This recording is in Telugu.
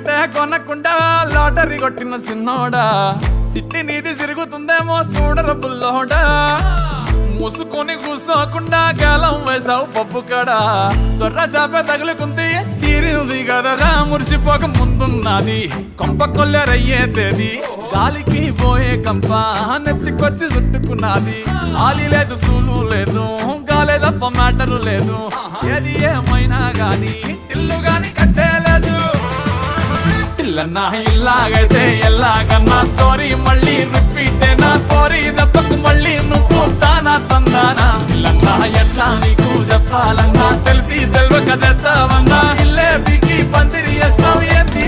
పెట్టే కొనకుండా లాటరీ కొట్టిన సిన్నోడా సిట్టి నీది సిరుగుతుందేమో చూడర బుల్లోడా మూసుకొని కూసోకుండా కాలం వేసావు పప్పు కడా సొర్ర చాప తగులుకుంది తీరింది కదరా మురిసిపోక ముందున్నది కొంప కొల్లెరయ్యే తేది గాలికి పోయే కంప నెత్తికొచ్చి చుట్టుకున్నది ఆలి లేదు సూలు లేదు గాలే తప్ప మ్యాటరు లేదు ఏది ఏమైనా గాని ఇల్లు గాని కట్టేలేదు ఇల్లన్నా ఇల్లాగైతే ఎల్లాగన్నా స్టోరీ మళ్ళీ రిపీట్ నా కోరి దెబ్బకు మళ్ళీ నువ్వు తానా తందానా ఇల్లన్నా ఎట్లా నీకు చెప్పాలన్నా తెలిసి తెలియక చేస్తావన్నా ఇల్లే బికి పందిరి వేస్తావు ఏంది